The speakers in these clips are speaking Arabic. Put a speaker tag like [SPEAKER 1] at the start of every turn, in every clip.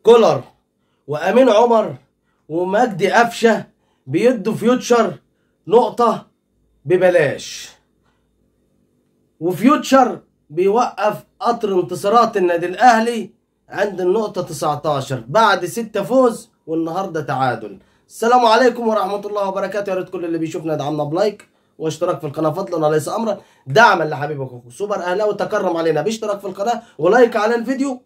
[SPEAKER 1] كولر وامين عمر ومجدي قفشه بيدوا فيوتشر نقطة ببلاش، وفيوتشر بيوقف قطر انتصارات النادي الاهلي عند النقطة 19 بعد 6 فوز والنهارده تعادل. السلام عليكم ورحمة الله وبركاته. يا ريت كل اللي بيشوفنا يدعمنا بلايك واشتراك في القناة فضلا وليس امرا، دعما لحبيبكم سوبر اهلاوي تكرم علينا باشتراك في القناة ولايك على الفيديو.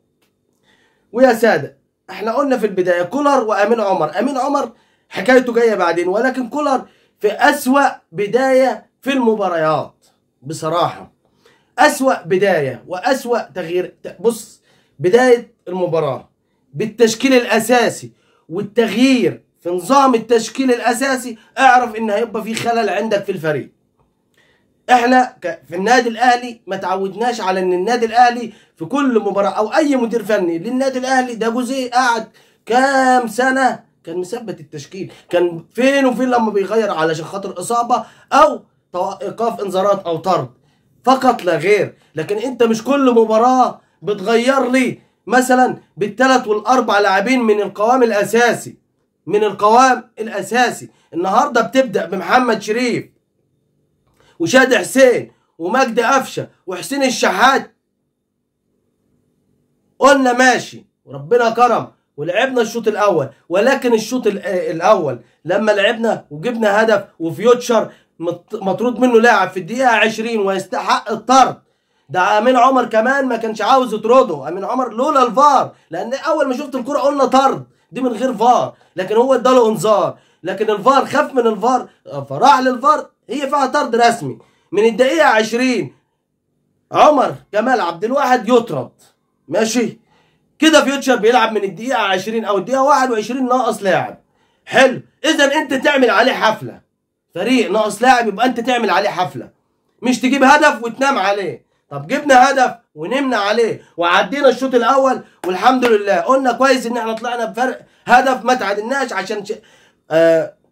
[SPEAKER 1] ويا سادة، احنا قلنا في البداية كولر وامين عمر. امين عمر حكايته جاية بعدين، ولكن كولر في اسوأ بداية في المباريات بصراحة. اسوأ بداية واسوأ تغيير. بص، بداية المباراة بالتشكيل الاساسي والتغيير في نظام التشكيل الاساسي، اعرف ان هيبقى في خلل عندك في الفريق. احنا في النادي الاهلي ما تعودناش على ان النادي الاهلي في كل مباراة او اي مدير فني للنادي الاهلي، ده جوزيه قعد كام سنة كان مثبت التشكيل، كان فين وفين لما بيغير علشان خاطر اصابة او ايقاف انذارات او طرد فقط لا غير. لكن انت مش كل مباراة بتغير لي مثلا بالثلاث والاربع لاعبين من القوام الاساسي. النهارده بتبدأ بمحمد شريف وشادي حسين ومجدي قفشه وحسين الشحات. قلنا ماشي وربنا كرم ولعبنا الشوط الاول، ولكن الشوط الاول لما لعبنا وجبنا هدف وفيوتشر مطرود منه لاعب في الدقيقه 20 ويستحق الطرد. ده امين عمر كمان ما كانش عاوز يطرده، امين عمر لولا الفار، لان اول ما شفت الكره قلنا طرد دي من غير فار، لكن هو اداله انذار، لكن الفار خاف من الفار فراح للفار، هي فيها طرد رسمي. من الدقيقه 20 عمر كمال عبد الواحد يطرد، ماشي كده فيوتشر بيلعب من الدقيقه 20 او الدقيقه 21 ناقص لاعب. حلو، اذا انت تعمل عليه حفله، فريق ناقص لاعب يبقى انت تعمل عليه حفله، مش تجيب هدف وتنام عليه. طب جبنا هدف ونمنا عليه وعدينا الشوط الاول والحمد لله، قلنا كويس ان احنا طلعنا بفرق هدف ما تعادلناش عشان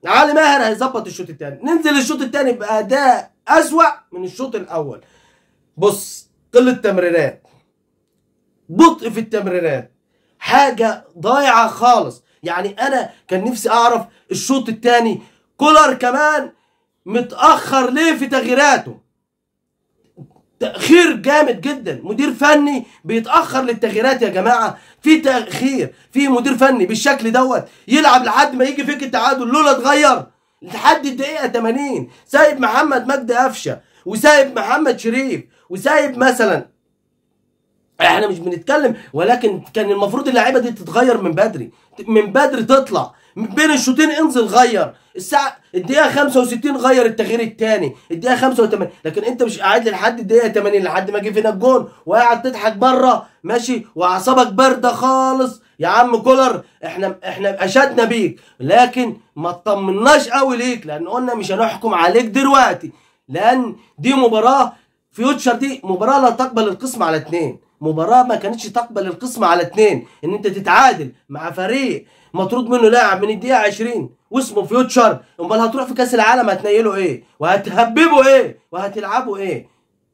[SPEAKER 1] علي ماهر هيظبط الشوط الثاني. ننزل الشوط الثاني باداء اسوأ من الشوط الاول. بص، قله تمريرات، بطء في التمريرات، حاجه ضايعه خالص. يعني انا كان نفسي اعرف الشوط الثاني كولر كمان متاخر ليه في تغييراته، تأخير جامد جدا. مدير فني بيتأخر للتغييرات يا جماعة، في تأخير، في مدير فني بالشكل دوت يلعب لحد ما يجي فيك التعادل، لولا اتغير لحد الدقيقة 80 سايب محمد مجدي قفشه وسايب محمد شريف وسايب مثلا، احنا مش بنتكلم، ولكن كان المفروض اللعيبة دي تتغير من بدري تطلع من بين الشوطين، انزل غير الدقيقة 65 غير التغيير الثاني، الدقيقة 85، لكن انت مش قاعد لي لحد الدقيقة 80 لحد ما جه فينا الجون وقاعد تضحك بره ماشي واعصابك باردة خالص. يا عم كولر، احنا اشدنا بيك، لكن ما اطمناش قوي ليك، لان قلنا مش هنحكم عليك دلوقتي، لان دي مباراة فيوتشر، دي مباراة لا تقبل القسم على 2، مباراة ما كانتش تقبل القسم على 2، ان انت تتعادل مع فريق مطرود منه لاعب من الدقيقة 20 واسمه فيوتشر. امال هتروح في كاس العالم هتنيله ايه وهتهببه ايه وهتلعبه ايه؟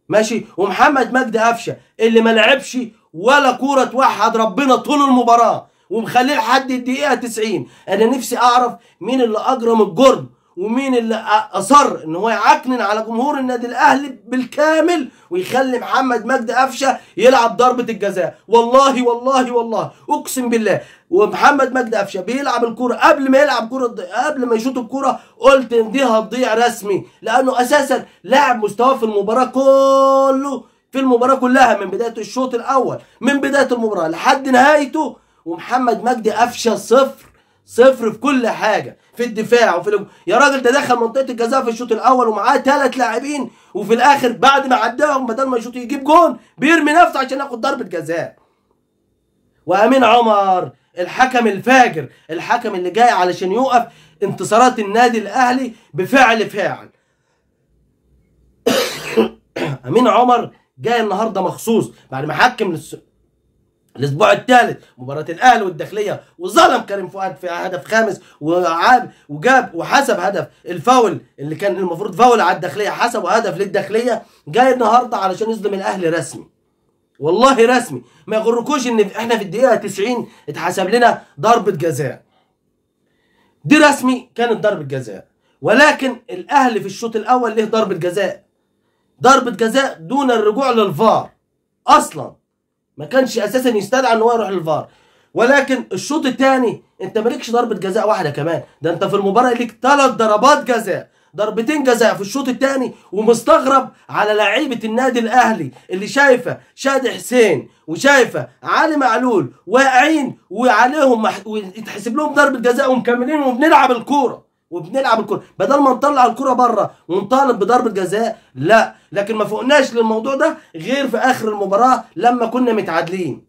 [SPEAKER 1] ماشي. ومحمد مجدي قفشه اللي ما لعبش ولا كوره توحد ربنا طول المباراه ومخليه لحد الدقيقه 90. انا نفسي اعرف مين اللي اجرم الجرم ومين اللي اصر ان هو يعكنن على جمهور النادي الاهلي بالكامل ويخلي محمد مجدي قفشه يلعب ضربه الجزاء. والله والله والله اقسم بالله، ومحمد مجدي قفشه بيلعب الكوره قبل ما يلعب كوره، قبل ما يشوط الكوره قلت ان دي هتضيع رسمي، لانه اساسا لاعب مستواه في المباراه كله، في المباراه كلها من بدايه الشوط الاول من بدايه المباراه لحد نهايته، ومحمد مجدي قفشه صفر في كل حاجه، في الدفاع وفي يا راجل ده دخل منطقه الجزاء في الشوط الاول ومعاه 3 لاعبين، وفي الاخر بعد ما عداهم بدل ما يشوط يجيب جون بيرمي نفسه عشان ياخد ضربه جزاء. وامين عمر الحكم الفاجر، الحكم اللي جاي علشان يوقف انتصارات النادي الاهلي بفعل فاعل. امين عمر جاي النهارده مخصوص بعد ما حكم الاسبوع الثالث مباراه الاهلي والداخليه وظلم كريم فؤاد في هدف خامس وجاب وحسب هدف الفاول اللي كان المفروض فاول على الداخليه، حسبوا هدف للداخليه. جاي النهارده علشان يظلم الاهلي رسمي. والله رسمي. ما يغركوش ان احنا في الدقيقه 90 اتحسب لنا ضربه جزاء، دي رسمي كانت ضربه جزاء، ولكن الاهلي في الشوط الاول ليه ضربه جزاء، ضربه جزاء دون الرجوع للفار اصلا، ما كانش اساسا يستدعى ان هو يروح للفار. ولكن الشوط الثاني انت مالكش ضربه جزاء واحده كمان، ده انت في المباراه ليك 3 ضربات جزاء، ضربتين جزاء في الشوط الثاني. ومستغرب على لعيبه النادي الاهلي اللي شايفه شادي حسين وشايفه علي معلول واقعين وعليهم ويتحسب لهم ضربه جزاء ومكملين وبنلعب الكوره بدل ما نطلع الكوره بره ونطالب بضربه جزاء. لا، لكن ما فوقناش للموضوع ده غير في اخر المباراه لما كنا متعادلين،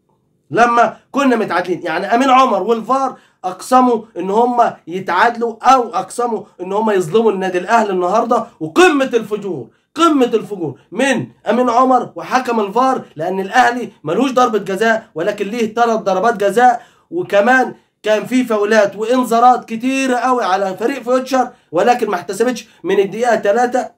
[SPEAKER 1] يعني امين عمر والفار اقسموا ان هم يتعادلوا او اقسموا ان هم يظلموا النادي الاهلي النهارده. وقمه الفجور من امين عمر وحكم الفار، لان الاهلي ملوش ضربه جزاء ولكن ليه 3 ضربات جزاء. وكمان كان في فاولات وانذارات كتيره قوي على فريق فيوتشر، ولكن ما احتسبتش من الدقيقه 3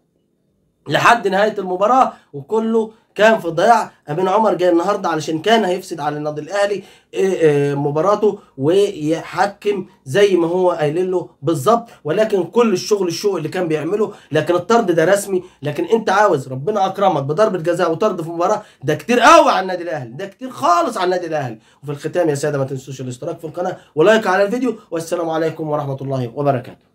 [SPEAKER 1] لحد نهايه المباراه، وكله كان في ضياع. امين عمر جاي النهارده علشان كان هيفسد على النادي الاهلي مباراته ويحكم زي ما هو قايل له بالظبط، ولكن كل الشغل اللي كان بيعمله. لكن الطرد ده رسمي، لكن انت عاوز ربنا اكرمك بضربه جزاء وطرد في مباراه، ده كتير قوي على النادي الاهلي، ده كتير خالص على النادي الاهلي. وفي الختام يا ساده ما تنسوش الاشتراك في القناه ولايك على الفيديو، والسلام عليكم ورحمه الله وبركاته.